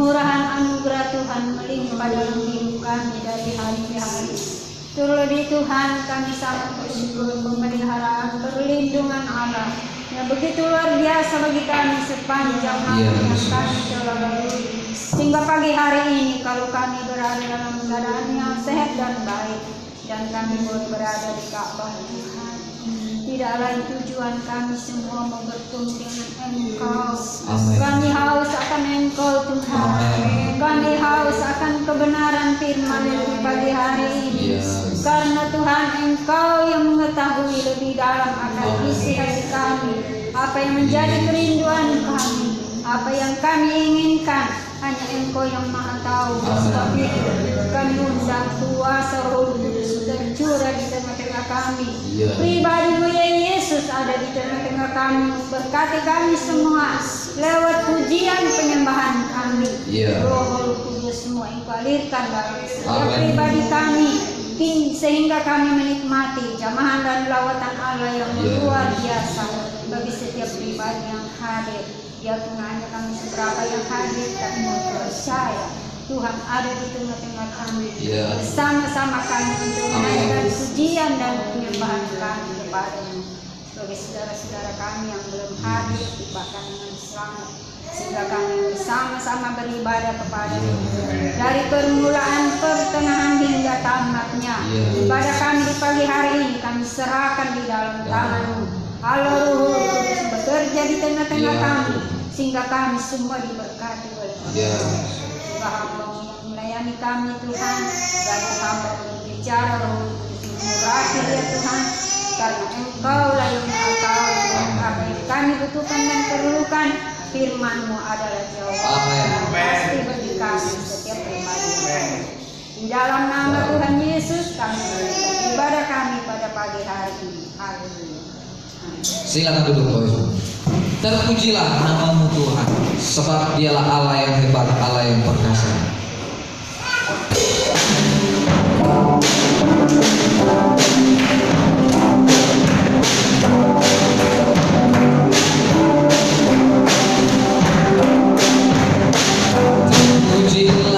kemurahan anugerah Tuhan melimpah dalam hidup kami dari hari ke hari. Terlebih Tuhan, kami sangat bersyukur pemeliharaan perlindungan Allah yang begitu luar biasa bagi kami sepanjang hari yang kami telah lalui. Sehingga pagi hari ini kalau kami berada dalam keadaan yang sehat dan baik, dan kami boleh berada di Ka'bah Tuhan, tidak lain tujuan kami semua mau bertemu dengan Engkau. Kami haus akan Engkau Tuhan. Kami haus akan kebenaran firman di pagi hari ini. Karena Tuhan, Engkau yang mengetahui lebih dalam akan isi hati kami, apa yang menjadi kerinduan kami, apa yang kami inginkan. Hanya Engkau yang maha tahu. Sebab itu kami undang kuasa Roh Kudus tercurah di tengah-tengah kami. Pribadi-Mu ya Yesus ada di tengah-tengah kami. Berkati kami semua lewat pujian penyembahan kami. Roh Kudus-Mu Engkau alirkan dalam setiap pribadi kami, sehingga kami menikmati jamahan dan lawatan Allah yang luar biasa bagi setiap pribadi yang hadir. Ya Tuhan, hanya kami seberapa yang hadir, kami percaya Tuhan ada di tengah-tengah kami. Bersama-sama kami untuk menaikkan pujian dan penyembahan kami kepada-Mu. Bagi saudara-saudara kami yang belum hadir, tibakan dengan selamat, sehingga kami bersama-sama beribadah kepada-Mu. Dari permulaan, pertengahan hingga tamatnya, ibadah kami di pagi hari ini kami serahkan di dalam tangan-Mu. Allah Roh Kudus bekerja di tengah-tengah kami, sehingga kami semua diberkati oleh Tuhan. Juga hamba yang melayani kami Tuhan, dan hamba berbicara Roh Kudus mengurapi dia Tuhan, karena Engkau lah yang maha tahu apa yang kami butuhkan dan perlukan. Firman-Mu adalah jawaban yang pasti bagi kami setiap pribadi. Di dalam nama Tuhan Yesus kami berikan ibadah kami pada pagi hari ini. Haleluya. Silakan duduk Bapak Ibu. Terpujilah nama-Mu Tuhan, sebab Dialah Allah yang hebat, Allah yang perkasa. Terpujilah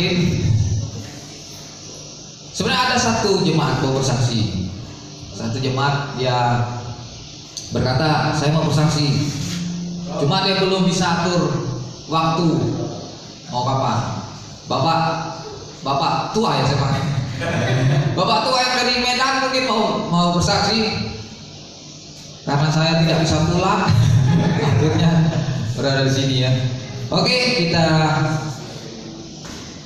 yakin? Sebenarnya ada satu jemaat mau bersaksi. Satu jemaat dia berkata, saya mau bersaksi. Cuma dia belum bisa atur waktu. Mau kapan? Bapak tua ya saya pakai. Bapak tua yang dari Medan mungkin mau bersaksi. Karena saya tidak bisa pulang, akhirnya berada di sini ya. Oke, kita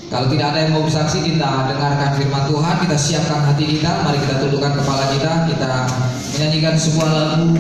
kalau tidak ada yang mau bersaksi, kita dengarkan firman Tuhan, kita siapkan hati kita, mari kita tundukkan kepala kita menyanyikan sebuah lagu.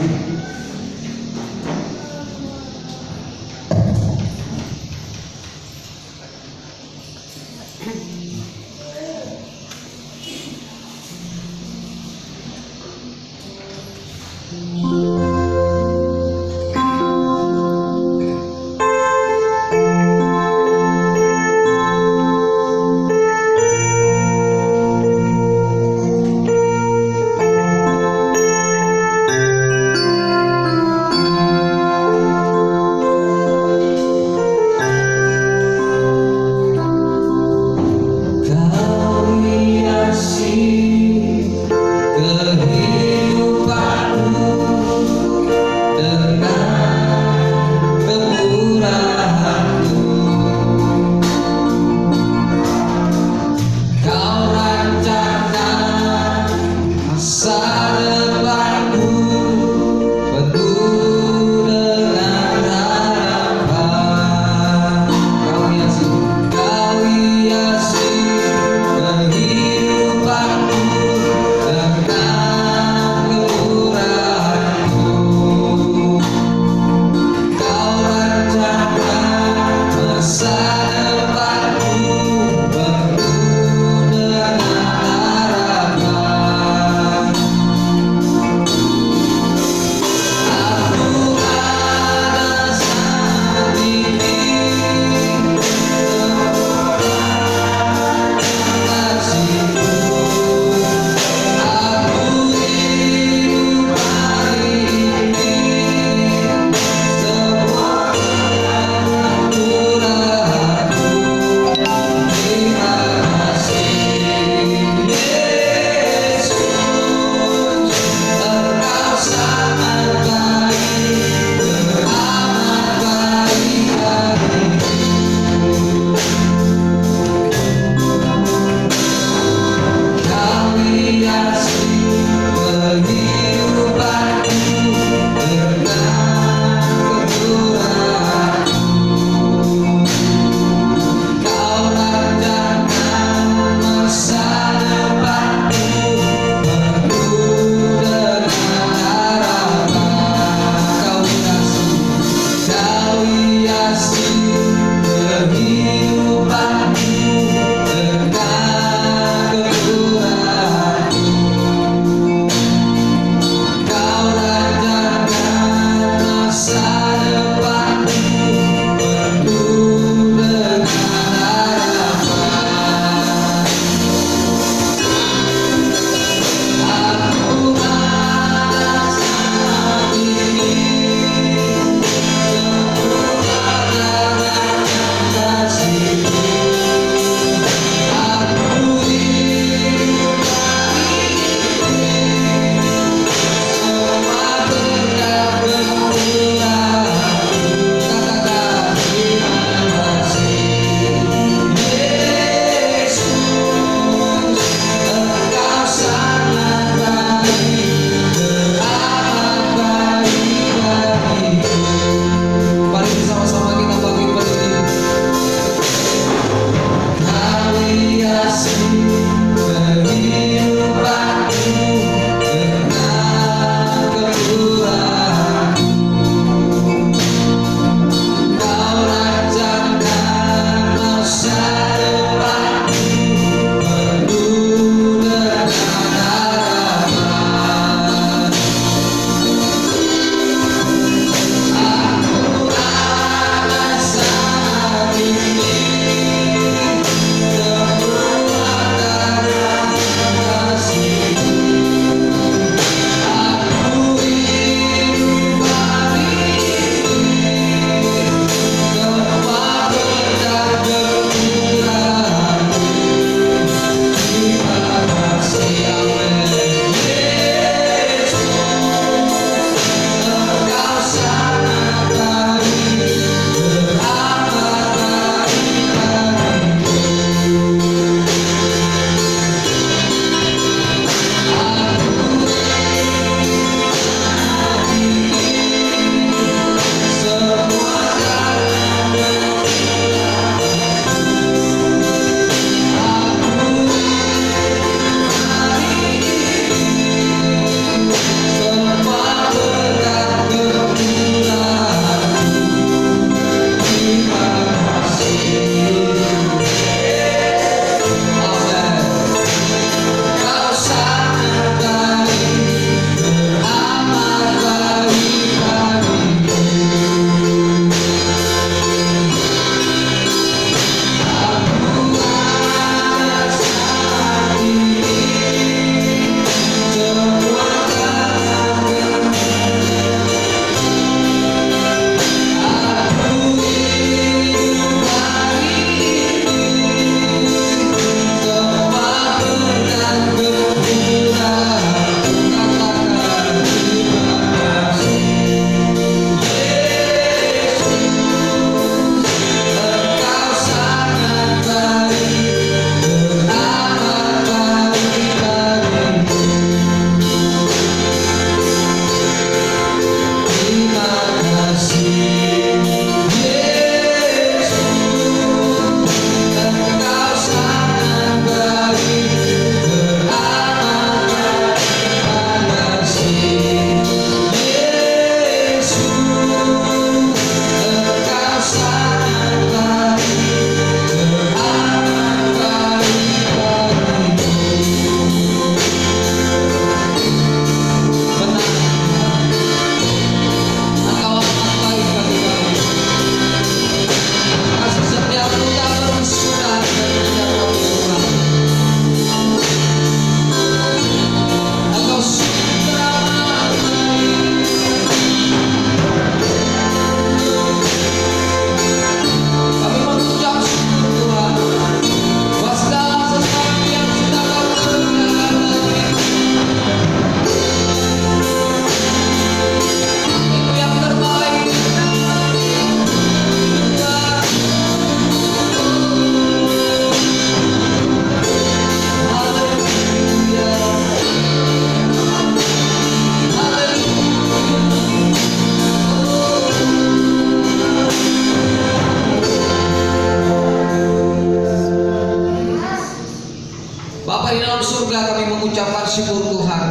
dalam surga kami mengucapkan syukur Tuhan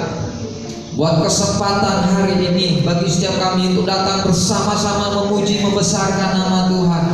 buat kesempatan hari ini bagi setiap kami untuk datang bersama-sama memuji membesarkan nama Tuhan.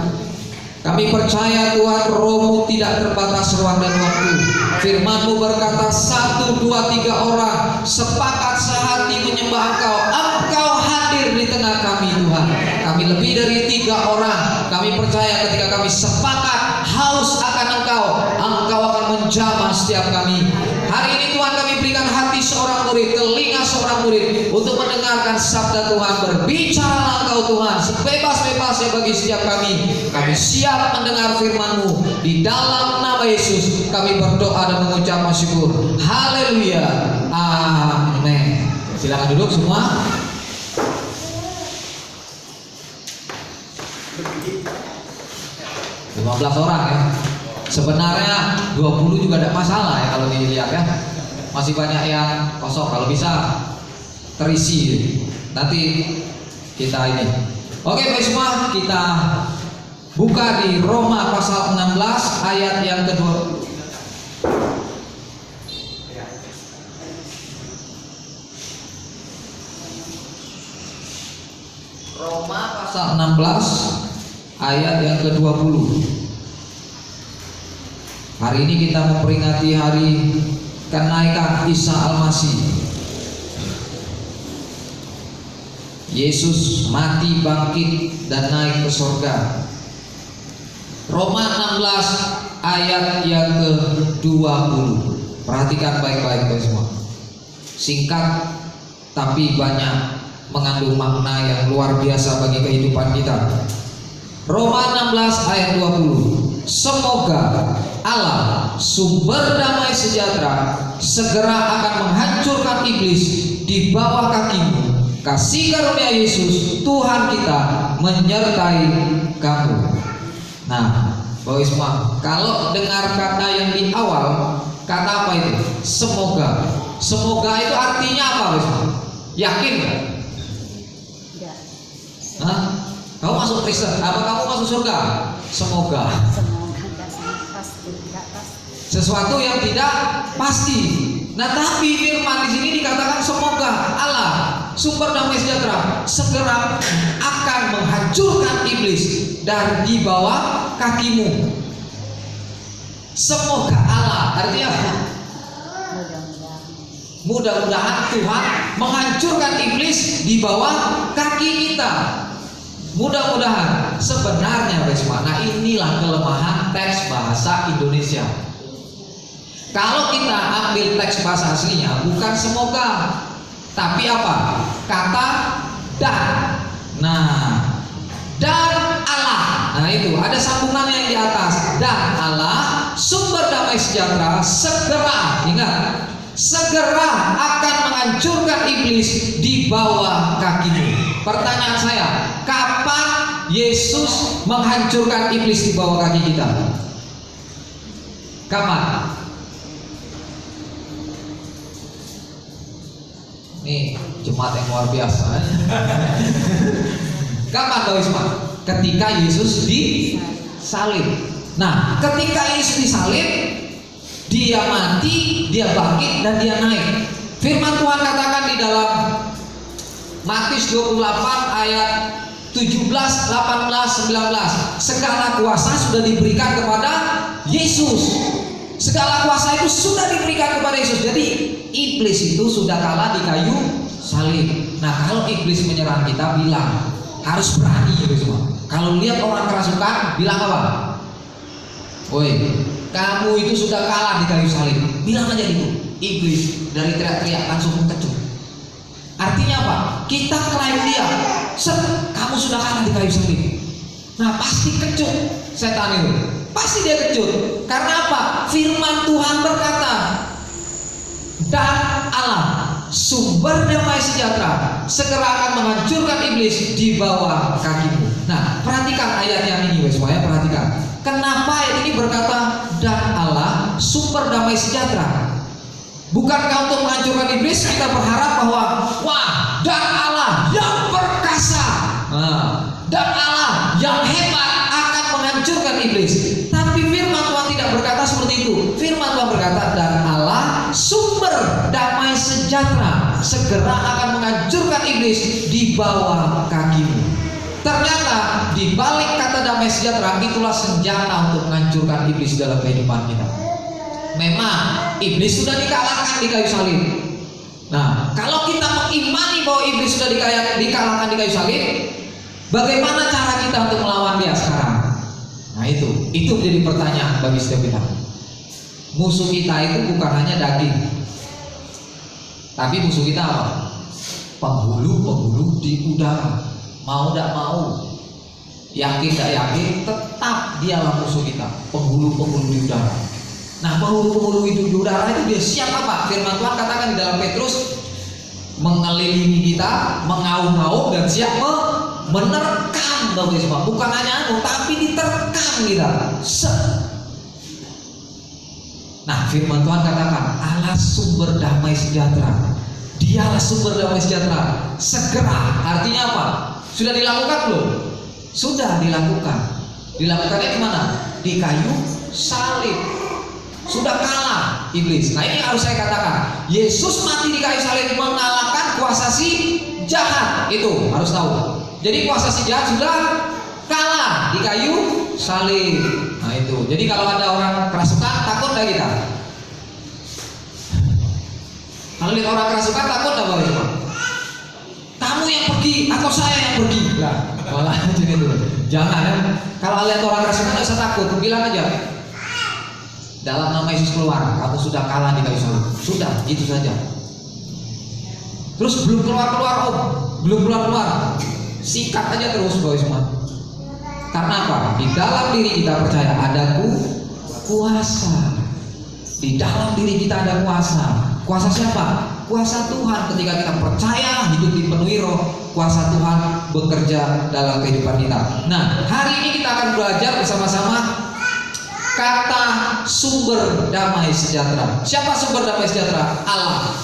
Kami percaya Tuhan, Roh-Mu tidak terbatas ruang dan waktu. Firman-Mu berkata 1, 2, 3 orang sepakat sehati menyembah Engkau, Engkau hadir di tengah kami Tuhan. Kami lebih dari 3 orang. Kami percaya ketika kami sepakat haus akan Engkau, Engkau akan menjamah setiap kami. Hari ini Tuhan kami berikan hati seorang murid, telinga seorang murid untuk mendengarkan sabda Tuhan. Berbicaralah Engkau Tuhan sebebas-bebasnya bagi setiap kami. Kami siap mendengar firman-Mu. Di dalam nama Yesus kami berdoa dan mengucap syukur. Haleluya. Amin. Silakan duduk semua. Lima 15 orang ya. Sebenarnya 20 juga tidak masalah ya kalau dilihat ya. Masih banyak yang kosong, kalau bisa terisi. Nanti kita ini. Oke baik semua, kita buka di Roma pasal 16 ayat yang kedua. Roma pasal 16 ayat yang ke-20. Hari ini kita memperingati hari kenaikan Isa Al-Masih. Yesus mati, bangkit, dan naik ke surga. Roma 16 ayat yang ke-20. Perhatikan baik-baik semua. Singkat tapi banyak mengandung makna yang luar biasa bagi kehidupan kita. Roma 16 ayat 20. Semoga Allah sumber damai sejahtera segera akan menghancurkan iblis di bawah kakimu. Kasih karunia Yesus Tuhan kita menyertai kamu. Nah, Bapak semua, kalau dengar kata yang di awal, kata apa itu? Semoga. Semoga itu artinya apa, Bapak? Yakin nggak? Hah? Kamu masuk Kristen? Apa kamu masuk surga? Semoga. Sesuatu yang tidak pasti. Nah, tapi firman di sini dikatakan semoga Allah sumber damai sejahtera segera akan menghancurkan iblis dan di bawah kakimu. Semoga Allah artinya apa? Mudah-mudahan Tuhan menghancurkan iblis di bawah kaki kita. Mudah-mudahan. Sebenarnya nah inilah kelemahan teks bahasa Indonesia. Kalau kita ambil teks bahasa aslinya bukan semoga, tapi apa? Kata dan. Nah, dan Allah. Nah itu ada sambungan yang di atas. Dan Allah sumber damai sejahtera segera, ingat, segera akan menghancurkan iblis di bawah kakimu. Pertanyaan saya, kapan Yesus menghancurkan iblis di bawah kaki kita? Kapan? Nih jemaat yang luar biasa. Kapan Bapak Isma? Ketika Yesus disalib. Nah, ketika Yesus disalib, dia mati, dia bangkit, dan dia naik. Firman Tuhan katakan di dalam Matius 28 ayat 17, 18, 19, segala kuasa sudah diberikan kepada Yesus. Segala kuasa itu sudah diberikan kepada Yesus. Jadi iblis itu sudah kalah di kayu salib. Nah, kalau iblis menyerang kita, bilang harus berani gitu semua. Kalau lihat orang kerasukan, bilang apa? Woi, kamu itu sudah kalah di kayu salib. Bilang aja gitu. Iblis dari teriak-teriak langsung kecut. Artinya apa? Kita klaim dia, kamu sudah kalah di kayu salib. Nah, pasti kecut setan itu. Pasti dia kecut. Karena apa? Firman Tuhan berkata, dan Allah sumber damai sejahtera segera akan menghancurkan iblis di bawah kakimu. Nah, perhatikan ayat yang ini, semuanya perhatikan. Kenapa ayat ini berkata dan Allah sumber damai sejahtera? Bukankah untuk menghancurkan iblis kita berharap bahwa wah, dan Allah yang perkasa, dan Allah yang hebat akan menghancurkan iblis. Tapi firman Tuhan tidak berkata seperti itu. Firman Tuhan berkata dan Allah sejahtera segera akan menghancurkan iblis di bawah kakimu. Ternyata di balik kata damai sejahtera itulah senjata untuk menghancurkan iblis dalam kehidupan kita. Memang iblis sudah dikalahkan di kayu salib. Nah, kalau kita mengimani bahwa iblis sudah dikalahkan di kayu salib, bagaimana cara kita untuk melawan dia sekarang? Nah, itu menjadi pertanyaan bagi setiap kita. Musuh kita itu bukan hanya daging, tapi musuh kita apa? Penghulu di udara. Mau tidak mau, yakin tidak yakin, tetap dialah musuh kita. Penghulu di udara. Nah, penghulu itu di udara itu dia siap apa? Firman Tuhan katakan di dalam Petrus, mengelilingi kita, mengaum-ngaum dan siap menerkam, Bapak Ibu. Bukan hanya tapi diterkam kita. Nah, firman Tuhan katakan, Allah sumber damai sejahtera. Dialah sumber damai sejahtera. Segera, artinya apa? Sudah dilakukan belum? Sudah dilakukan. Dilakukannya di mana? Di kayu salib. Sudah kalah iblis. Nah, ini harus saya katakan, Yesus mati di kayu salib mengalahkan kuasa si jahat. Itu harus tahu. Jadi kuasa si jahat sudah kalah di kayu salib. Nah, itu. Jadi kalau ada orang kerasukan, takut enggak kita? Kalau lihat orang kerasukan, takut enggak Bapak Ibu? Kamu yang pergi atau saya yang pergi? Lah, malah jadi itu. Jangan ya. Kalau lihat orang kerasukan enggak usah takut, bilang aja, dalam nama Yesus keluar, kamu sudah kalah di kayu salib. Sudah, itu saja. Terus belum keluar-keluar Om, belum keluar-keluar. Sikat aja terus Bapak semua. Karena apa? Di dalam diri kita percaya ada kuasa. Di dalam diri kita ada kuasa. Kuasa siapa? Kuasa Tuhan. Ketika kita percaya, hidup dipenuhi roh, kuasa Tuhan bekerja dalam kehidupan kita. Nah, hari ini kita akan belajar bersama-sama kata sumber damai sejahtera. Siapa sumber damai sejahtera? Allah.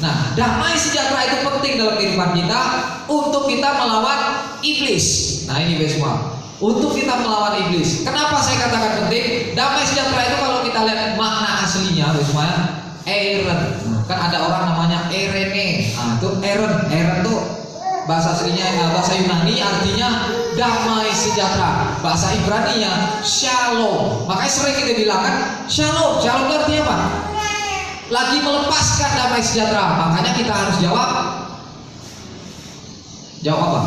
Nah, damai sejahtera itu penting dalam kehidupan kita untuk kita melawan iblis. Nah, ini semua. Untuk kita melawan iblis. Kenapa saya katakan penting? Damai sejahtera itu kalau kita lihat makna aslinya, semuanya, Eren. Kan ada orang namanya Erene. Nah, itu Eren. Eren tuh bahasa aslinya, bahasa Yunani artinya damai sejahtera. Bahasa Ibrani-nya Shalom. Makanya sering kita bilang kan Shalom. Shalom itu artinya apa? Lagi melepaskan damai sejahtera. Makanya kita harus jawab apa?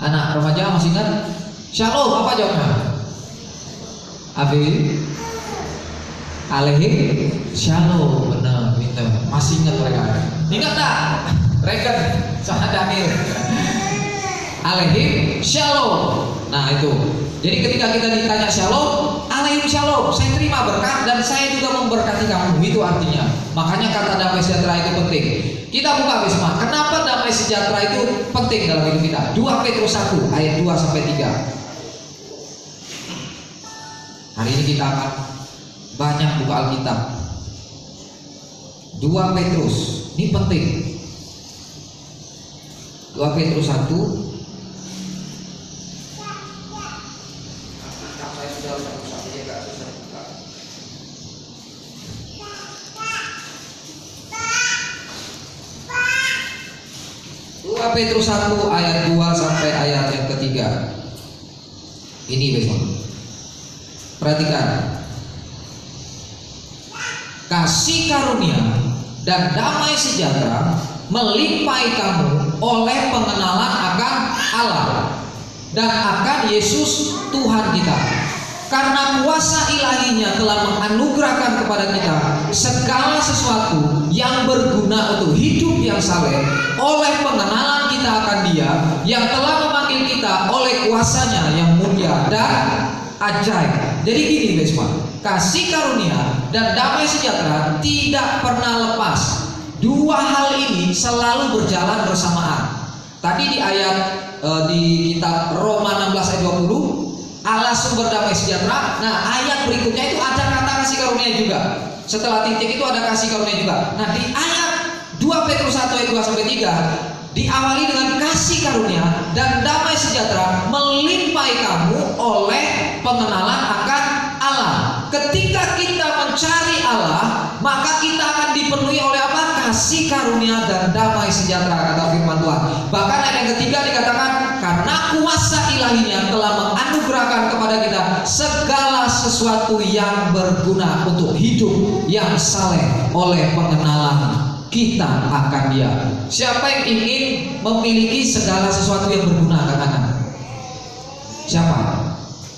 Anak remaja masih ingat? Shalom, apa jawabnya? Abi Alehim Shalom. Benar, gitu. Masih ingat mereka? Ingat tak? Reken sama Daniel. Alehim Shalom. Nah, itu. Jadi ketika kita ditanya Shalom, Alehim Shalom, saya terima berkat dan saya juga memberkati kamu. Itu artinya. Makanya kata damai sejahtera itu penting. Kita buka bersama. Kenapa damai sejahtera itu penting dalam hidup kita? 2 Petrus 1 ayat 2 sampai 3. Hari ini kita akan banyak buka Alkitab. 2 Petrus, ini penting. 2 Petrus 1. Petrus 1 ayat 2 sampai ayat yang ketiga. Ini besok. Perhatikan. Kasih karunia dan damai sejahtera melimpahi kamu oleh pengenalan akan Allah dan akan Yesus Tuhan kita. Karena kuasa ilahinya telah menganugerahkan kepada kita segala sesuatu yang berguna untuk hidup yang saleh oleh pengenalan kita akan Dia yang telah memanggil kita oleh kuasanya yang mulia dan ajaib. Jadi gini guys, kasih karunia dan damai sejahtera tidak pernah lepas. Dua hal ini selalu berjalan bersamaan. Tadi di ayat di kitab Roma 16 ayat 20, Allah sumber damai sejahtera. Nah, ayat berikutnya itu ada kata kasih karunia juga. Setelah titik itu ada kasih karunia juga. Nah, di ayat 2 Petrus 1 ayat 2 sampai 3 diawali dengan kasih karunia dan damai sejahtera melimpahi kamu oleh pengenalan akan Allah. Ketika kita mencari Allah, maka kita akan dipenuhi oleh apa? kasih karunia dan damai sejahtera, kata firman Tuhan. Bahkan ayat yang ketiga dikatakan, karena kuasa ilahinya telah menganugerahkan kepada kita segala sesuatu yang berguna untuk hidup yang saleh oleh pengenalan kita akan Dia. Siapa yang ingin memiliki segala sesuatu yang berguna? Katakan. Siapa?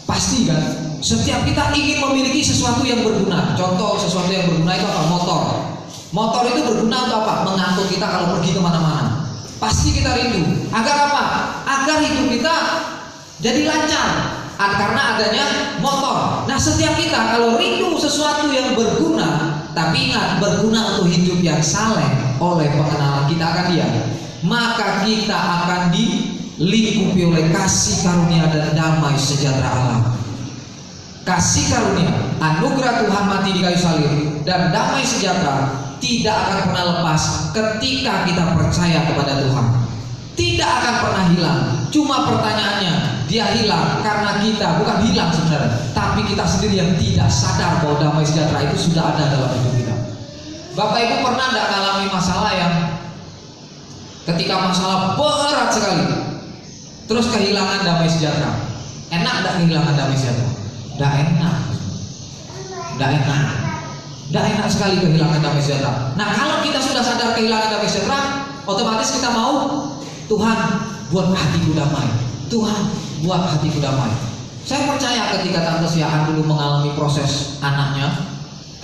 Pasti kan? Setiap kita ingin memiliki sesuatu yang berguna. Contoh sesuatu yang berguna itu apa? Motor. Motor itu berguna untuk apa? Mengangkut kita kalau pergi kemana-mana. Pasti kita rindu. Agar apa? Agar hidup kita jadi lancar. Karena adanya motor. Nah, setiap kita kalau rindu sesuatu yang berguna, tapi ingat, berguna untuk hidup yang saleh oleh pengenalan kita akan Dia, maka kita akan dilingkupi oleh kasih karunia dan damai sejahtera Allah. Kasih karunia, anugerah Tuhan mati di kayu salib, dan damai sejahtera tidak akan pernah lepas ketika kita percaya kepada Tuhan. Tidak akan pernah hilang. Cuma pertanyaannya, dia hilang karena kita, bukan hilang sebenarnya, tapi kita sendiri yang tidak sadar bahwa damai sejahtera itu sudah ada dalam hidup kita. Bapak Ibu pernah tidak mengalami masalah yang ketika masalah berat sekali, terus kehilangan damai sejahtera? Enak tidak kehilangan damai sejahtera? Tidak enak. Tidak enak. Tidak enak sekali kehilangan damai sejahtera. Nah, kalau kita sudah sadar kehilangan damai sejahtera, otomatis kita mau, Tuhan buat hatiku damai. Tuhan buat hatiku damai. Saya percaya ketika Tante Siahan dulu mengalami proses anaknya,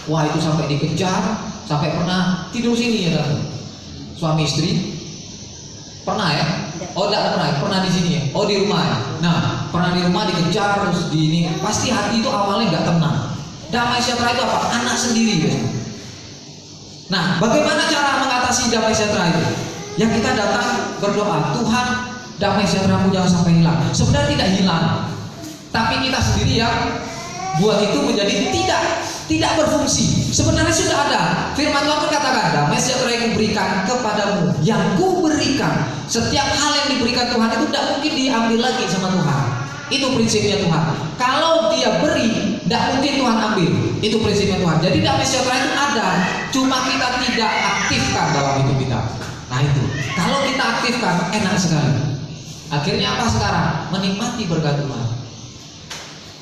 wah itu sampai dikejar, sampai pernah tidur sini ya Tante. Suami istri pernah ya? Oh tidak pernah, pernah di sini ya? Oh di rumah ya? Nah, pernah di rumah dikejar terus di ini, pasti hati itu awalnya nggak tenang. Damai sejahtera itu apa? Anak sendiri ya. Nah, bagaimana cara mengatasi damai sejahtera itu? Yang kita datang berdoa, Tuhan damai sejahtera-Mu jangan sampai hilang. Sebenarnya tidak hilang, tapi kita sendiri yang buat itu menjadi tidak berfungsi. Sebenarnya sudah ada. Firman Tuhan berkatakan, damai sejahtera yang kuberikan kepadamu, yang kuberikan. Setiap hal yang diberikan Tuhan itu tidak mungkin diambil lagi sama Tuhan. Itu prinsipnya Tuhan. Kalau Dia beri, tidak mungkin Tuhan ambil. Itu prinsipnya Tuhan. Jadi damai sejahtera itu ada, cuma kita tidak aktifkan dalam hidup kita. Nah itu, kalau kita aktifkan enak sekali. Akhirnya apa sekarang? Menikmati berkat Tuhan.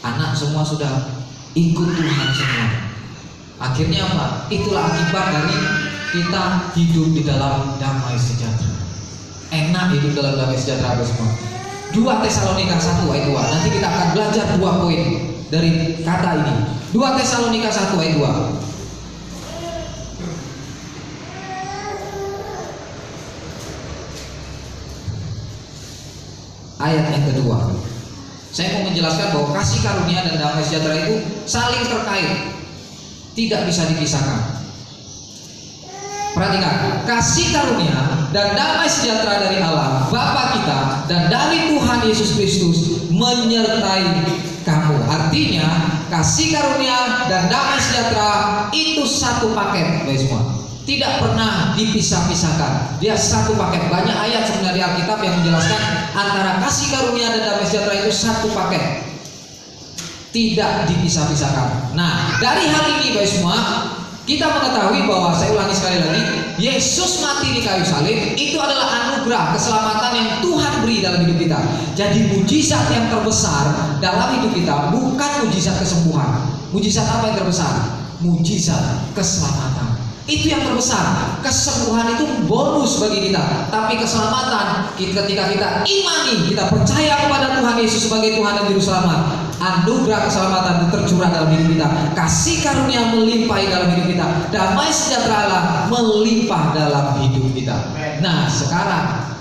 Anak semua sudah ikut Tuhan semua. Akhirnya apa? Itulah akibat dari kita hidup di dalam damai sejahtera. Enak hidup dalam damai sejahtera semua. 2 Tesalonika 1 ayat 2. Nanti kita akan belajar 2 poin dari kata ini. 2 Tesalonika 1 ayat 2. Ayat yang kedua, saya mau menjelaskan bahwa kasih karunia dan damai sejahtera itu saling terkait, tidak bisa dipisahkan. Perhatikan, kasih karunia dan damai sejahtera dari Allah Bapa kita dan dari Tuhan Yesus Kristus menyertai kamu. Artinya, kasih karunia dan damai sejahtera itu satu paket, guys semua. Tidak pernah dipisah-pisahkan. Dia satu paket. Banyak ayat sebenarnya Alkitab yang menjelaskan antara kasih karunia dan damai sejahtera itu satu paket. Tidak dipisah-pisahkan. Nah, dari hal ini guys semua, kita mengetahui bahwa, saya ulangi sekali lagi, Yesus mati di kayu salib itu adalah anugerah keselamatan yang Tuhan beri dalam hidup kita. Jadi mujizat yang terbesar dalam hidup kita bukan mujizat kesembuhan. Mujizat apa yang terbesar? Mujizat keselamatan. Itu yang terbesar. Kesembuhan itu bonus bagi kita, tapi keselamatan ketika kita imani, kita percaya kepada Tuhan Yesus sebagai Tuhan dan Juru Selamat, anugerah keselamatan itu tercurah dalam hidup kita. Kasih karunia melimpah dalam hidup kita. Damai sejahtera Allah melimpah dalam hidup kita. Nah, sekarang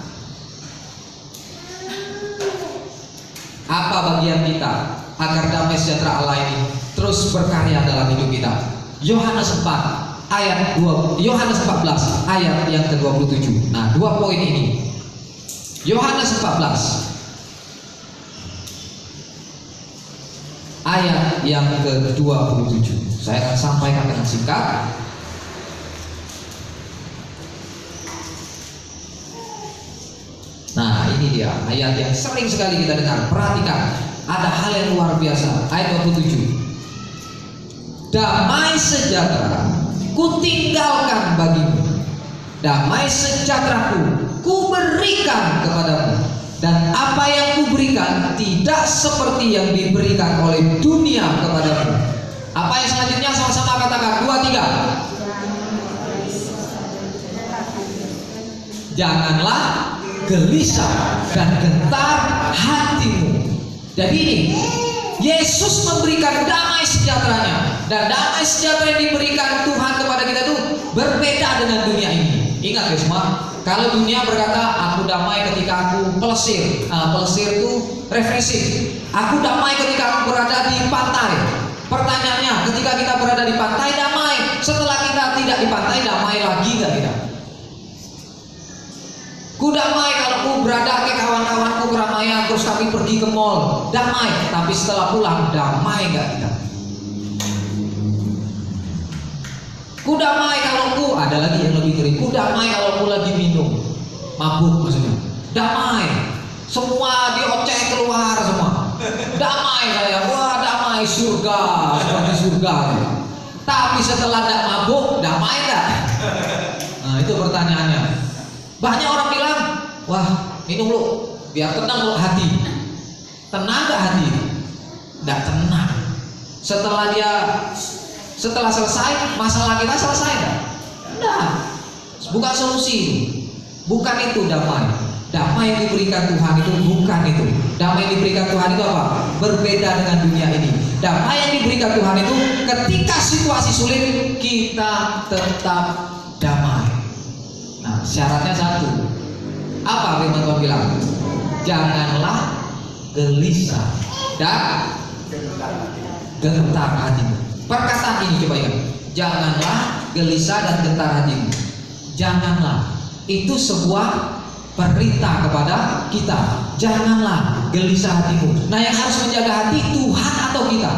apa bagian kita agar damai sejahtera Allah ini terus berkarya dalam hidup kita? Yohanes 4 ayat 2, Yohanes 14 ayat yang ke-27. Nah, 2 poin ini. Yohanes 14 ayat yang ke-27. Saya akan sampaikan dengan singkat. Nah, ini dia ayat yang sering sekali kita dengar. Perhatikan, ada hal yang luar biasa. Ayat 27. Damai sejahtera kutinggalkan bagimu, damai sejahteraku ku berikan kepadamu, dan apa yang ku berikan tidak seperti yang diberikan oleh dunia kepadamu. Apa yang selanjutnya? Sama-sama katakan, 2, 3. Janganlah gelisah dan gentar hatimu. Jadi ini Yesus memberikan damai sejahteranya, dan damai sejahtera yang diberikan Tuhan kepada kita itu berbeda dengan dunia ini. Ingat ya semua, kalau dunia berkata aku damai ketika aku pelesir, pelesir itu refreshing. Aku damai ketika aku berada di pantai. Pertanyaannya, ketika kita berada di pantai damai, setelah kita tidak di pantai damai lagi nggak kita? Ku damai kalau ku berada ke kawan-kawanku keramaian, terus kami pergi ke mall, damai. Tapi setelah pulang, damai nggak kita? Ku damai kalau ku, ada lagi yang lebih ngeri, ku damai kalau ku lagi minum, mabuk maksudnya. Damai, semua dioceh keluar semua. Damai saya, wah damai, surga, seperti surga. Tapi setelah tidak mabuk, damai nggak? Nah itu pertanyaannya. Banyak orang bilang, wah minum lu biar tenang lu hati. Tenang gak hati? Tidak tenang. Setelah selesai, masalah kita selesai gak? Tidak. Bukan solusi. Bukan itu damai. Damai yang diberikan Tuhan itu bukan itu. Damai yang diberikan Tuhan itu apa? Berbeda dengan dunia ini. Damai yang diberikan Tuhan itu ketika situasi sulit kita tetap damai. Nah, syaratnya satu. Apa firman Tuhan bilang? Janganlah gelisah dan gentar hatimu. Perkataan ini coba ingat. Janganlah gelisah dan gentar hatimu. Janganlah. Itu sebuah perintah kepada kita. Janganlah gelisah hatimu. Nah, yang harus menjaga hati Tuhan atau kita?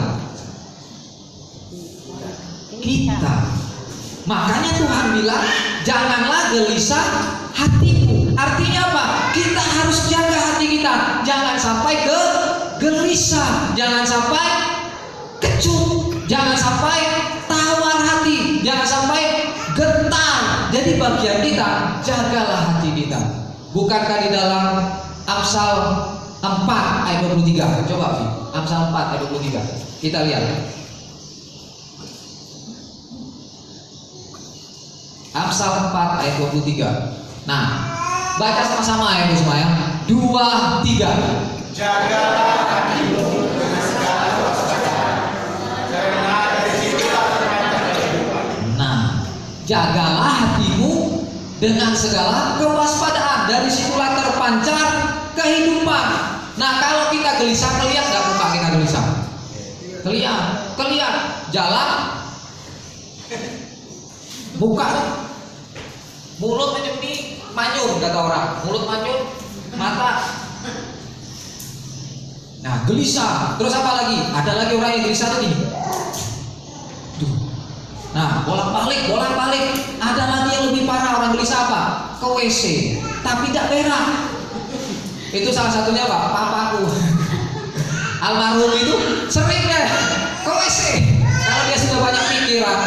Kita. Makanya Tuhan bilang janganlah gelisah hatimu. Artinya apa? Kita harus jaga hati kita. Jangan sampai gelisah, jangan sampai kecut, jangan sampai tawar hati, jangan sampai gentar. Jadi bagian kita, jagalah hati kita. Bukankah di dalam Amsal 4 ayat 23? Coba Amsal 4 ayat 23. Kita lihat. Amsal 4 ayat 23. Nah, baca sama-sama ya semua ya. 2, 3. Jagalah hatimu dengan segala kewaspadaan, karena dari situlah terpancar kehidupan. Nah, jagalah hatimu dengan segala kewaspadaan, dari situlah terpancar kehidupan. Nah, kalau kita gelisah, kelihatan nggak muka kita gelisah? Kelihatan. Jalan, buka, mulut menyempi, manyun kata orang. Mulut manyun, mata. Nah, gelisah. Terus apa lagi? Ada lagi orang yang gelisah tuh gini. Nah, bolak-balik. Ada lagi yang lebih parah, orang gelisah apa? Ke WC, tapi tidak berak. Itu salah satunya apa? Papaku. Almarhum itu sering deh ke WC. Kalau dia sudah banyak pikiran,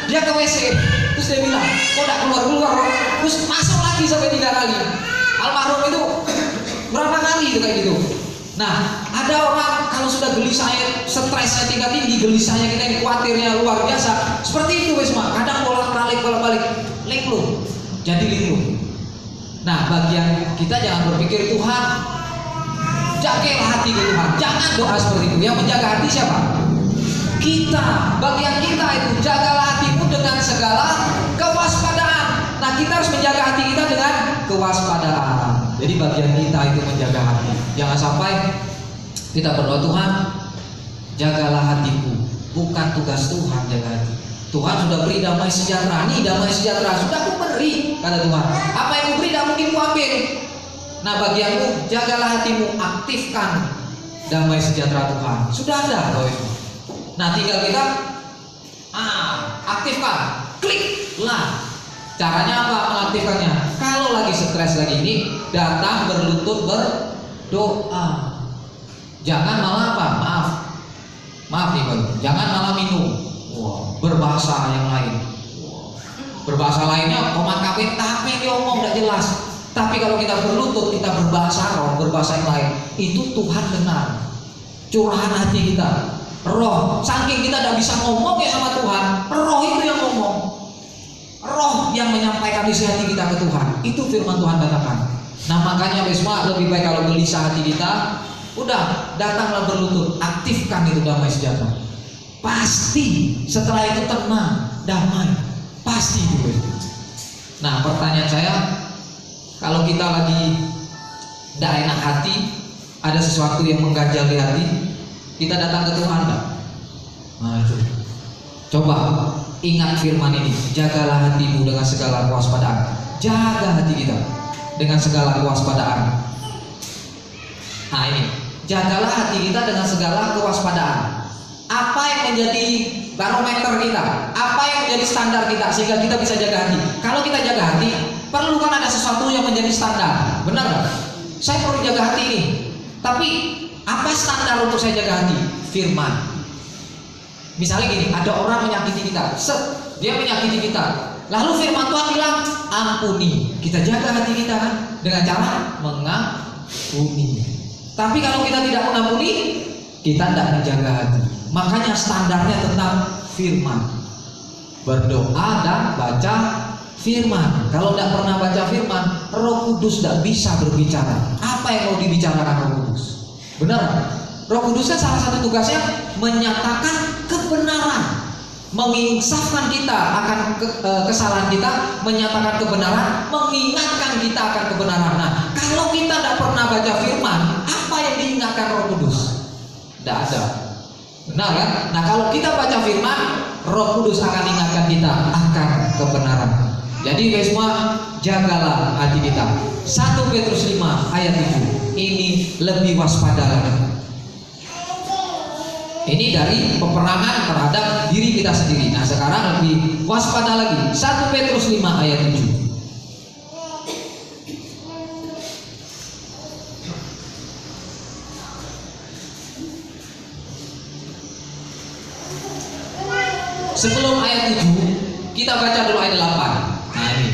dia ke WC. Terus dia bilang, kok tidak keluar? Terus masuk lagi sampai 3 kali. Almarhum itu berapa kali itu kayak gitu. Nah, ada orang kalau sudah gelisah, stresnya tingkat tinggi, gelisahnya kita ini, khawatirnya luar biasa. Seperti itu Wisma. Kadang bolak-balik, linglung. Jadi linglung. Nah, bagian kita jangan berpikir Tuhan, jagalah hati Tuhan. Jangan doa seperti itu. Yang menjaga hati siapa? Kita. Bagian kita itu, jagalah hatimu dengan segala kewaspadaan. Nah, kita harus menjaga hati kita dengan kewaspadaan. Jadi bagian kita itu menjaga hati. Jangan sampai kita berdoa, Tuhan, jagalah hatiku. Bukan tugas Tuhan jaga hati. Tuhan sudah beri damai sejahtera. Nih damai sejahtera sudah aku beri, kata Tuhan. Apa yang aku beri tidak mungkin aku ambil. Nah, bagianmu, jagalah hatimu, aktifkan damai sejahtera Tuhan. Sudah ada, nah tinggal kita aktifkan, klik lah. Caranya apa mengaktifkannya? Kalau lagi stres lagi ini, datang berlutut berdoa. Jangan malah apa? Maaf nih, jangan malah minum. Berbahasa yang lain. Berbahasa lainnya komat kawin, tapi diomong tidak jelas. Tapi kalau kita berlutut, kita berbahasa roh, berbahasa yang lain, itu Tuhan dengar curahan hati kita. Roh, saking kita tidak bisa ngomong ya sama Tuhan, roh itu yang ngomong. Roh yang menyampaikan isi hati kita ke Tuhan. Itu firman Tuhan katakan. Nah makanya Wisma lebih baik kalau gelisah hati kita, udah datanglah berlutut, aktifkan itu damai sejahtera. Pasti setelah itu tenang, damai, pasti itu. Nah pertanyaan saya, kalau kita lagi tidak enak hati, ada sesuatu yang mengganjal di hati, kita datang ke Tuhan enggak? Nah itu. Coba ingat firman ini, jagalah hatimu dengan segala kewaspadaan. Jaga hati kita dengan segala kewaspadaan. Nah ini, jagalah hati kita dengan segala kewaspadaan. Apa yang menjadi barometer kita? Apa yang menjadi standar kita sehingga kita bisa jaga hati? Kalau kita jaga hati, perlu kan ada sesuatu yang menjadi standar, benar nggak? Saya perlu jaga hati ini, tapi apa standar untuk saya jaga hati? Firman. Misalnya gini, ada orang menyakiti kita, dia menyakiti kita, lalu firman Tuhan bilang ampuni. Kita jaga hati kita kan dengan cara mengampuni. Tapi kalau kita tidak mengampuni, kita tidak menjaga hati. Makanya standarnya tentang firman. Berdoa dan baca firman. Kalau tidak pernah baca firman, Roh Kudus tidak bisa berbicara. Apa yang mau dibicarakan Roh Kudus? Benar? Roh Kudus kan salah satu tugasnya menyatakan kebenaran, menginsafkan kita akan kesalahan kita, menyatakan kebenaran, mengingatkan kita akan kebenaran. Nah, kalau kita tidak pernah baca firman, apa yang diingatkan Roh Kudus? Tidak ada. Benar kan? Nah, kalau kita baca firman, Roh Kudus akan ingatkan kita akan kebenaran. Jadi guys semua, jagalah hati kita. 1 Petrus 5 ayat 7. Ini lebih waspada lagi. Ini dari peperangan terhadap diri kita sendiri. Nah sekarang lebih waspada lagi. 1 Petrus 5 ayat 7. Sebelum ayat 7 kita baca dulu ayat 8. Nah ini,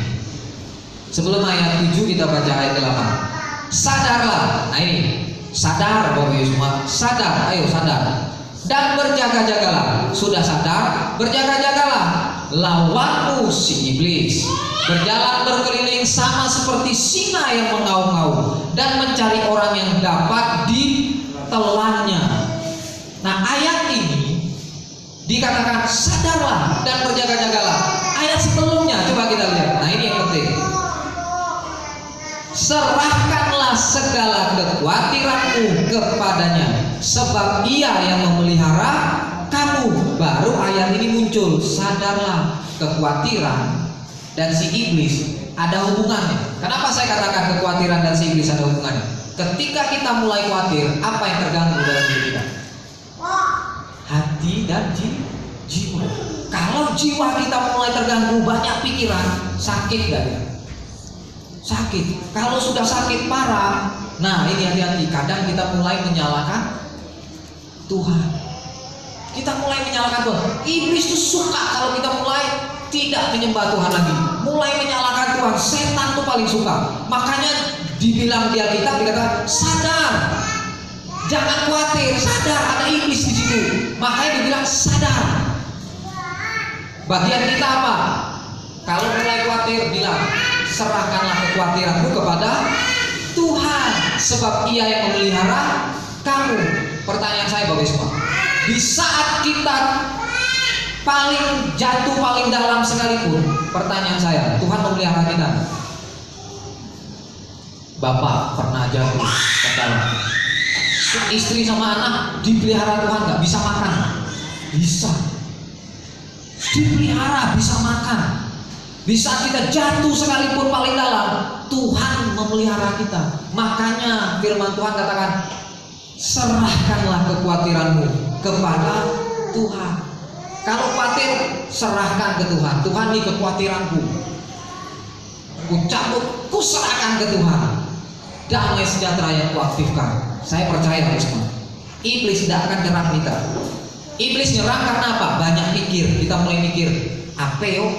sebelum ayat 7 kita baca ayat 8. Sadarlah. Nah ini, sadar Bapak Ibu semua. Sadar, ayo sadar. Dan berjaga-jagalah. Sudah sadar, berjaga-jagalah. Lawanmu si iblis berjalan berkeliling sama seperti singa yang mengaum-ngaum dan mencari orang yang dapat ditelannya. Nah ayat ini dikatakan sadarlah dan berjaga-jagalah. Ayat sebelumnya coba kita lihat. Nah ini yang penting. Serahkanlah segala kekhawatiranmu kepadanya, sebab Ia yang memelihara kamu. Baru ayat ini muncul. Sadarlah, kekhawatiran dan si iblis ada hubungannya. Kenapa saya katakan kekhawatiran dan si iblis ada hubungannya? Ketika kita mulai khawatir, apa yang terganggu dalam diri kita? Hati dan jiwa. Kalau jiwa kita mulai terganggu, banyak pikiran, sakit gak ya? Sakit. Kalau sudah sakit parah, nah ini hati-hati. Kadang kita mulai menyalahkan Tuhan. Kita mulai menyalahkan Tuhan. Iblis itu suka kalau kita mulai tidak menyembah Tuhan lagi, mulai menyalahkan Tuhan. Setan tuh paling suka. Makanya dibilang di Alkitab dikatakan sadar, jangan khawatir, sadar ada iblis di situ. Makanya dibilang sadar. Bagian kita apa? Kalau mulai khawatir, bilang serahkanlah kekhawatiranmu kepada Tuhan, sebab Ia yang memelihara kamu. Pertanyaan saya Bapak Ibu, di saat kita paling jatuh paling dalam sekalipun, pertanyaan saya, Tuhan memelihara kita? Bapak pernah jatuh ke dalam, istri sama anak dipelihara Tuhan nggak? Bisa makan? Bisa. Dipelihara, bisa makan. Bisa kita jatuh sekalipun paling dalam, Tuhan memelihara kita. Makanya firman Tuhan katakan, serahkanlah kekhawatiranmu kepada Tuhan. Kalau khawatir, serahkan ke Tuhan. Tuhan, ini kekhawatiranku, ku cabut, ku serahkan ke Tuhan. Damai sejahtera yang kuaktifkan. Saya percaya semua, iblis tidak akan nyerang kita. Iblis nyerang karena apa? Banyak mikir. Kita mulai mikir, apa yo?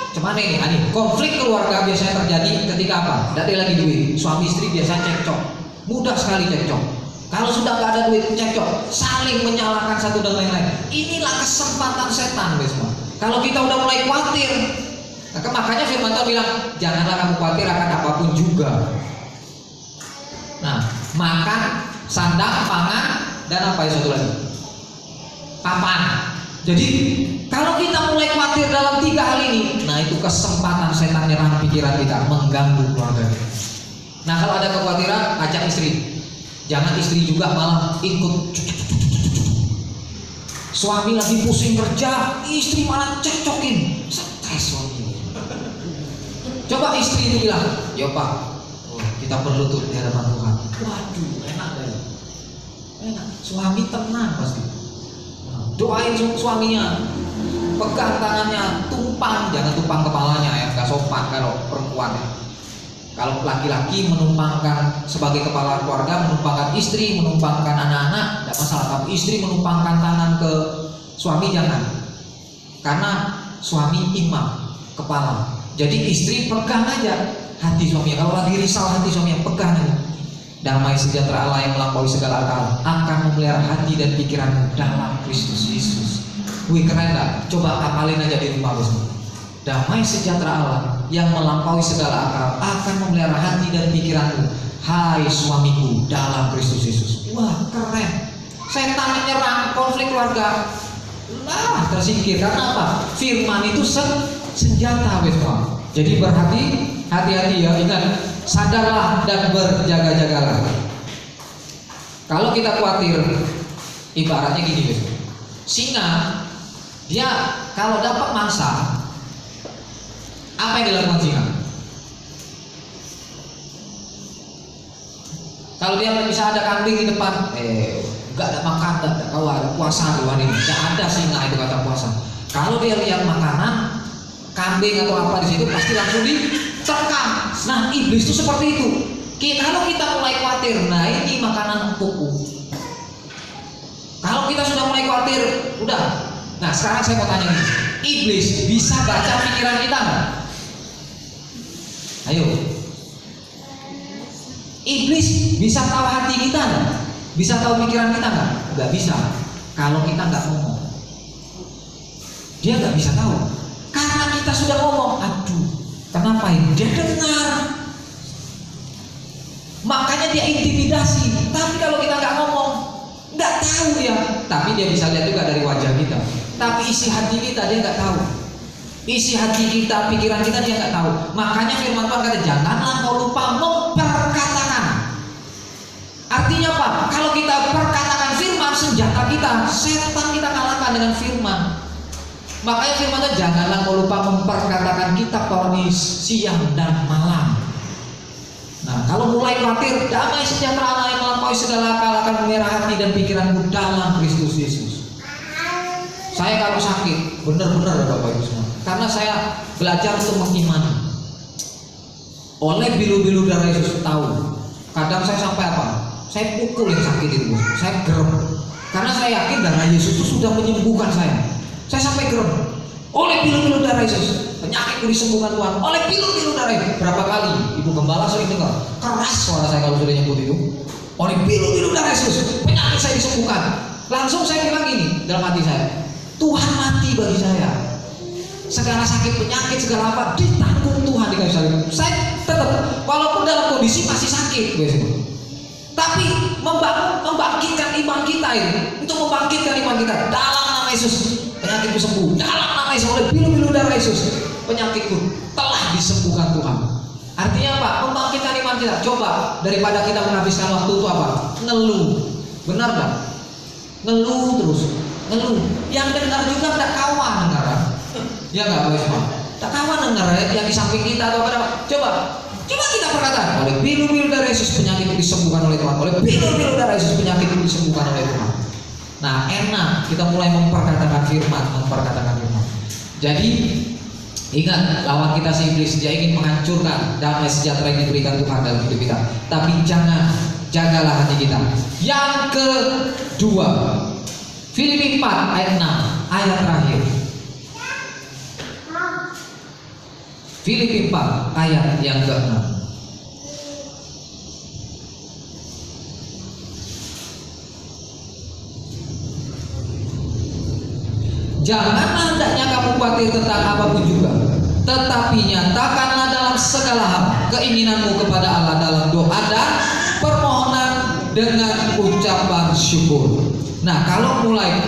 Cuman ini konflik keluarga biasanya terjadi ketika apa? Dati lagi duit, suami istri biasanya cekcok, mudah sekali cekcok. Kalau sudah nggak ada duit cekcok, saling menyalahkan satu dan lain-lain. Inilah kesempatan setan, semua. Kalau kita udah mulai khawatir, makanya firman Tuhan bilang, janganlah kamu khawatir akan apapun juga. Nah, makan, sandang, pangan, dan apa ya satu lagi? Papan. Jadi kalau kita mulai khawatir dalam 3 hal ini, nah itu kesempatan setan nyerang pikiran kita, mengganggu keluarga. Nah kalau ada kekhawatiran, ajak istri. Jangan istri juga malah ikut. Suami lagi pusing kerja, istri malah cekcokin, stres suami. Coba istri itu bilang, ya Pak, kita perlu tuh di hadapan Tuhan. Waduh, enak deh. Enak. Suami tenang pasti. Doain suaminya, pegang tangannya, tumpang, jangan tumpang kepalanya ya, nggak sopan kalau perempuan. Kalau laki-laki menumpangkan sebagai kepala keluarga, menumpangkan istri, menumpangkan anak-anak, tidak masalah. Tapi istri menumpangkan tangan ke suami jangan, karena suami imam, kepala. Jadi istri pegang aja hati suaminya. Kalau lagi risau hati suaminya, pegang aja. Damai sejahtera Allah yang melampaui segala akal akan memelihara hati dan pikiranmu dalam Kristus Yesus. Wih keren gak? Coba hafalin aja di rumah besok. Damai sejahtera Allah yang melampaui segala akal akan memelihara hati dan pikiranmu, hai suamiku, dalam Kristus Yesus. Wah keren. Setan menyerang konflik keluarga, nah tersingkir. Karena apa? Firman itu senjata besok. Jadi hati-hati ya, ingat, sadarlah dan berjaga-jagalah. Kalau kita khawatir, ibaratnya gini guys, singa dia kalau dapat mangsa, apa yang dilakukan singa? Kalau dia bisa ada kambing di depan, nggak ada makan, nggak ada ada puasa di hari ini, nggak ada singa itu kata puasa. Kalau dia lihat makanan, kambing atau apa di situ pasti langsung diterkam. Nah iblis itu seperti itu. Kalau kita mulai khawatir, nah ini makanan empukku. Kalau kita sudah mulai khawatir, udah. Nah sekarang saya mau tanya nih, iblis bisa baca pikiran kita nggak? Ayo. Iblis bisa tahu hati kita nggak? Bisa tahu pikiran kita nggak? Nggak bisa. Kalau kita nggak ngomong, dia nggak bisa tahu. Karena kita sudah ngomong, aduh, kenapa ini? Dia dengar, makanya dia intimidasi. Tapi kalau kita nggak ngomong, nggak tahu ya. Tapi dia bisa lihat juga dari wajah kita. Tapi isi hati kita dia nggak tahu. Isi hati kita, pikiran kita dia nggak tahu. Makanya firman Tuhan kata, janganlah kau lupa memperkatakan. Artinya apa? Kalau kita perkatakan firman, senjata kita, setan kita kalahkan dengan firman. Makanya firman Tuhan, janganlah kau lupa memperkatakan kitab Taurat siang dan malam. Nah, kalau mulai khawatir, damai sejahtera Allah yang melampaui segala akal akan memelihara hati dan pikiranmu dalam Kristus Yesus. Saya kalau sakit, benar-benar Bapak Ibu semua, karena saya belajar untuk mengimani. Oleh bilu-bilu darah Yesus tahu. Kadang saya sampai apa? Saya pukul yang sakit itu, saya gerem. Karena saya yakin darah Yesus itu sudah menyembuhkan saya. Saya sampai gerem. Oleh bilu-bilu darah Yesus, penyakitku disembuhkan Tuhan. Oleh bilu-bilu darah Yesus. Berapa kali Ibu Gembala sering dengar keras suara saya kalau sudah nyebut itu. Oleh bilu-bilu darah Yesus, penyakit saya disembuhkan. Langsung saya bilang gini dalam hati saya, Tuhan mati bagi saya. Segala sakit penyakit segala apa ditanggung Tuhan di kayu salib. Saya tetap walaupun dalam kondisi masih sakit, tapi membangkitkan iman kita ini, untuk membangkitkan iman kita dalam nama Yesus. Penyakitku sembuh dalam nama Yesus. Oleh bilu-bilu darah Yesus, penyakitku telah disembuhkan Tuhan. Artinya apa? Membangkitkan iman kita. Coba daripada kita menghabiskan waktu itu apa? Ngeluh. Benar gak? Ngeluh terus, ngeluh. Yang dengar juga tidak kawan dengar. Ya nggak boleh semua. Tak kawan dengar yang di samping kita atau apa? Coba kita perkataan. Oleh bilu-bilu darah Yesus, penyakitku disembuhkan oleh Tuhan. Oleh bilu-bilu darah Yesus, penyakitku disembuhkan oleh Tuhan. Nah enak kita mulai memperkatakan firman. Jadi ingat, lawan kita si iblis, dia ingin menghancurkan damai sejahtera yang diberikan Tuhan dalam hidup kita. Tapi jagalah hati kita. Yang kedua, Filipi 4 ayat 6, ayat terakhir. Filipi 4 ayat yang ke-6. Janganlah hendaknya kamu khawatir tentang apapun juga, tetapi nyatakanlah dalam segala hal keinginanmu kepada Allah dalam doa dan permohonan dengan ucapan syukur. Nah, kalau mulai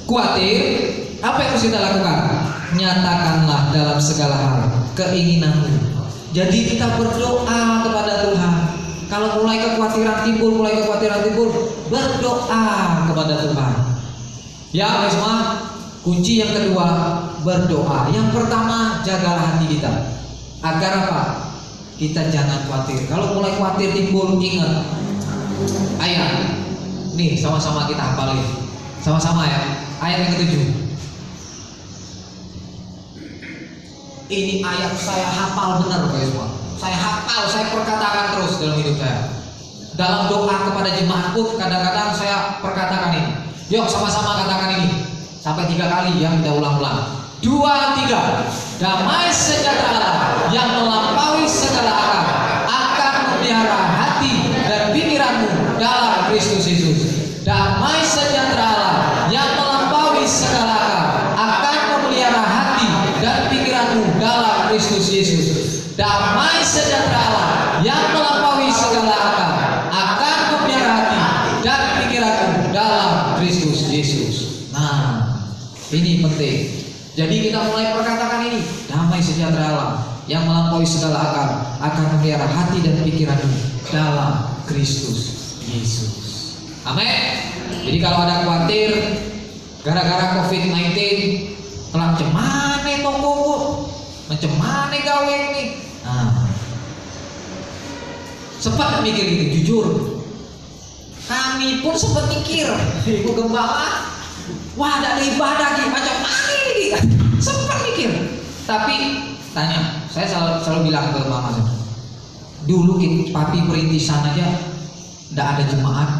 khawatir, apa yang harus kita lakukan? Nyatakanlah dalam segala hal keinginanmu. Jadi kita berdoa kepada Tuhan. Kalau mulai kekhawatiran timbul, berdoa kepada Tuhan. Ya, semua. Kunci yang kedua, berdoa. Yang pertama, jagalah hati kita. Agar apa? Kita jangan khawatir. Kalau mulai khawatir timbul, ingat ayat. Nih, sama-sama kita hafalin. Sama-sama ya. Ayat yang ke-7. Ini ayat saya hafal benar, guys semua. Saya hafal, saya perkatakan terus dalam hidup saya. Dalam doa kepada jemaat pun kadang-kadang saya perkatakan ini. Yuk sama-sama katakan ini sampai 3 kali ya, kita ulang-ulang. 2, 3. Damai sejahtera Allah yang melampaui segala akal akan memelihara hati dan pikiranmu dalam Kristus Yesus. Damai sejahtera Allah yang melampaui segala akal akan memelihara hati dan pikiranmu dalam Kristus Yesus. Damai sejahtera Allah yang melampaui segala akal akan memelihara hati dan pikiranmu dalam Kristus Yesus. Nah, ini penting. Jadi kita mulai perkatakan ini, damai sejahtera Allah yang melampaui segala akal akan memelihara hati dan pikiranmu dalam Kristus Yesus. Amin. Jadi kalau ada khawatir gara-gara COVID-19, macam mana toko, macam mana gawe ini? Nah, sempat mikir gitu, jujur. Kami pun sempat mikir, Ibu Gembala, wah ada ibadah gitu, macam mana ini? Sempat mikir. Tapi tanya, saya selalu bilang ke mama saya, dulu papi perintisan aja, tidak ada jemaat,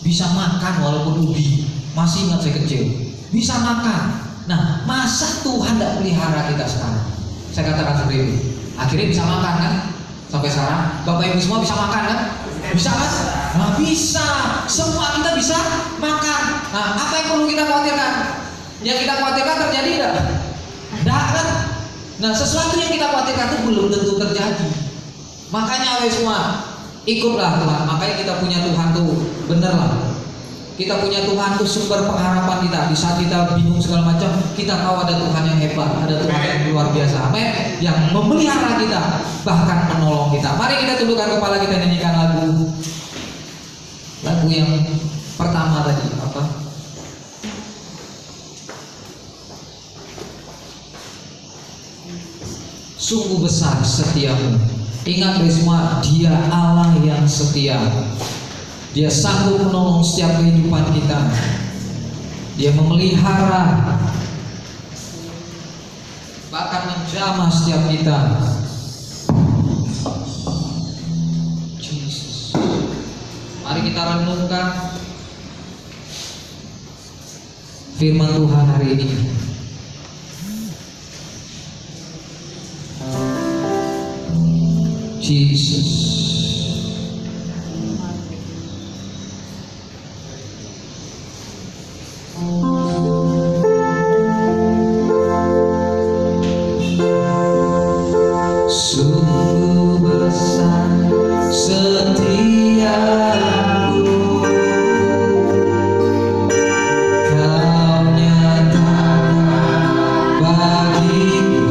bisa makan walaupun ubi, masih ingat saya kecil, bisa makan. Nah, masa Tuhan tidak pelihara kita sekarang? Saya katakan seperti itu. Akhirnya bisa makan kan? Sampai sekarang, Bapak Ibu semua bisa makan kan? Bisa kan? Nah, bisa. Semua kita bisa makan. Nah, apa yang perlu kita khawatirkan? Yang kita khawatirkan terjadi tidak? Tidak kan? Nah, sesuatu yang kita khawatirkan itu belum tentu terjadi. Makanya semua ikutlah Tuhan. Makanya kita punya Tuhan tuh bener lah. Kita punya Tuhan tuh sumber pengharapan kita. Di saat kita bingung segala macam, kita tahu ada Tuhan yang hebat, ada Tuhan yang luar biasa. Amin. Yang memelihara kita, bahkan menolong kita. Mari kita tundukkan kepala kita, nyanyikan lagu yang pertama tadi apa? Sungguh besar setiamu. Ingat semua, Dia Allah yang setia. Dia sanggup menolong setiap kehidupan kita. Dia memelihara, bahkan menjamah setiap kita. Jesus. Mari kita renungkan firman Tuhan hari ini. Jesus. Sungguh besar setiamu, Kau nyatakan bagiku.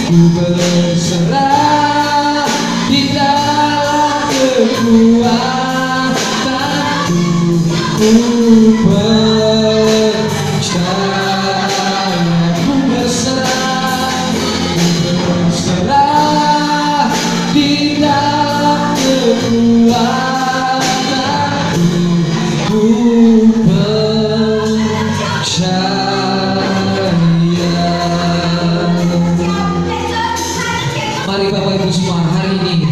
ku berserah di dalam kekuatanmu, ku percaya. Ku berserah di dalam kekuatanmu, ku Mari Bapak Ibu semua, hari ini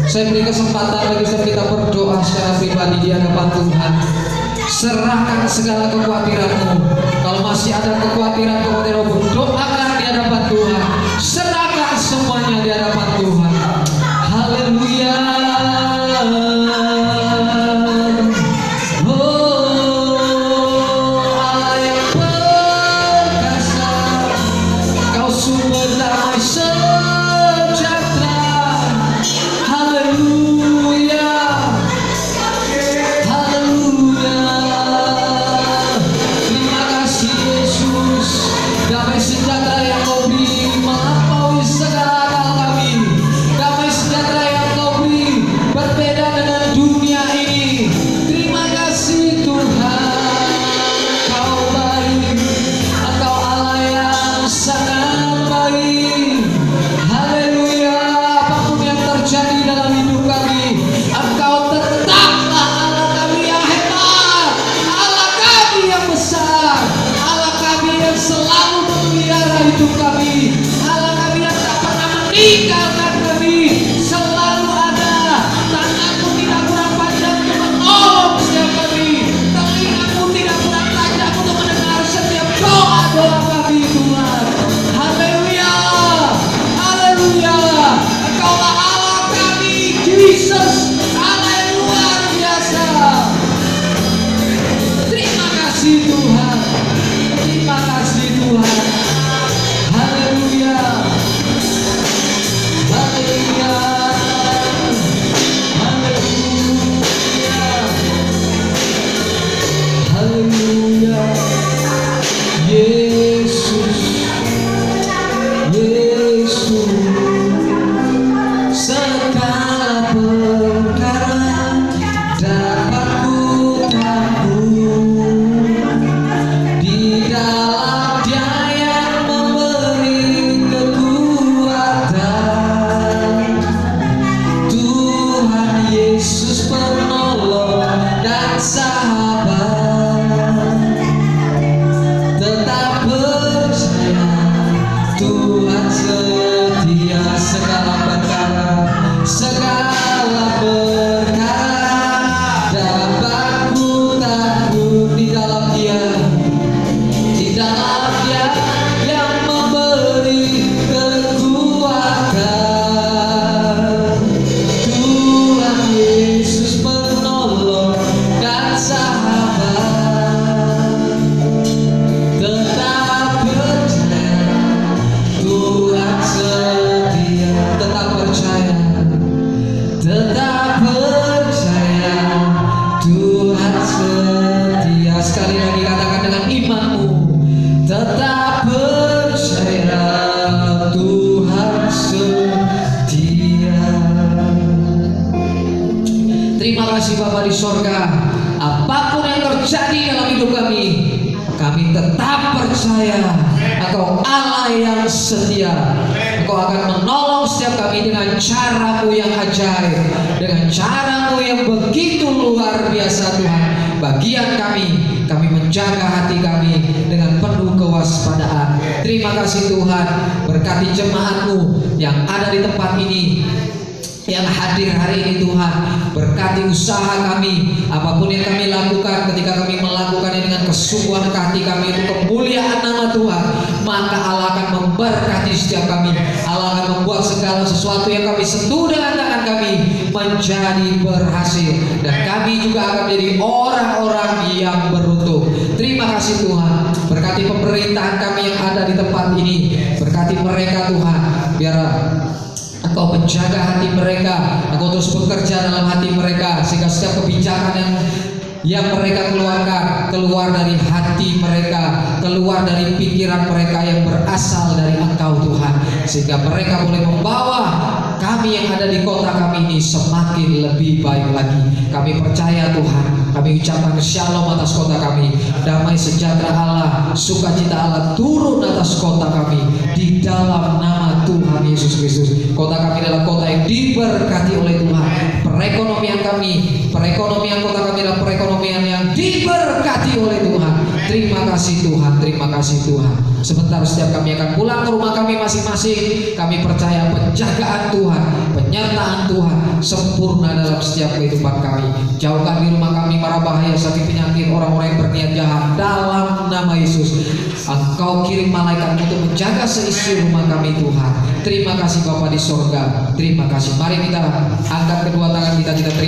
saya beri kesempatan bagi kita berdoa secara pribadi di hadapan Tuhan. Serahkan segala kekhawatiranmu. Kalau masih ada kekhawatiran, doakan di hadapan Tuhan. Serahkan semuanya di hadapan Tuhan. Haleluya. Tinggalkan kami, selalu ada. Tanganmu tidak kurang panjang untuk menolong setiap kami. Telingamu tidak kurang tajam untuk mendengar setiap doa-doa kami, Tuhan. Haleluya, haleluya. Engkaulah Allah kami, Jesus, Allah yang luar biasa. Terima kasih Tuhan, terima kasih Tuhan. Haleluya. Terima kasih Bapa di sorga. Apapun yang terjadi dalam hidup kami, kami tetap percaya Engkau Allah yang setia. Engkau akan menolong setiap kami dengan cara-Mu yang ajaib, dengan cara-Mu yang begitu luar biasa Tuhan. Bagian kami menjaga hati kami dengan penuh kewaspadaan. Terima kasih Tuhan. Berkati jemaat-Mu yang ada di tempat ini, yang hadir hari ini Tuhan. Berkati usaha kami, apapun yang kami lakukan, ketika kami melakukannya dengan kesungguhan hati kami untuk kemuliaan nama Tuhan, maka Allah akan memberkati setiap kami. Allah akan membuat segala sesuatu yang kami sentuh dengan tangan kami menjadi berhasil, dan kami juga akan menjadi orang-orang yang beruntung. Terima kasih Tuhan. Berkati pemerintahan kami yang ada di tempat ini, berkati mereka Tuhan, biar Engkau menjaga hati mereka, Engkau terus bekerja dalam hati mereka, sehingga setiap kebijakan yang mereka keluarkan keluar dari hati mereka, keluar dari pikiran mereka yang berasal dari Engkau Tuhan. sehingga mereka boleh membawa kami yang ada di kota kami ini semakin lebih baik lagi. Kami percaya Tuhan, kami ucapkan shalom atas kota kami, damai sejahtera Allah, sukacita Allah turun atas kota kami di dalam nama Tuhan Yesus Kristus. Kota kami adalah kota yang diberkati oleh Tuhan. Perekonomian kota kami adalah perekonomian yang diberkati oleh Tuhan. Terima kasih Tuhan, terima kasih Tuhan. Sebentar setiap kami akan pulang ke rumah kami masing-masing. Kami percaya penjagaan Tuhan, penyertaan Tuhan sempurna dalam setiap kehidupan kami. Jauhkan di rumah kami mara bahaya, sakit penyakit, orang-orang yang berniat jahat dalam nama Yesus. Engkau kirim malaikat untuk menjaga seisi rumah kami Tuhan. Terima kasih Bapa di sorga. Terima kasih. Mari kita angkat kedua tangan kita terima.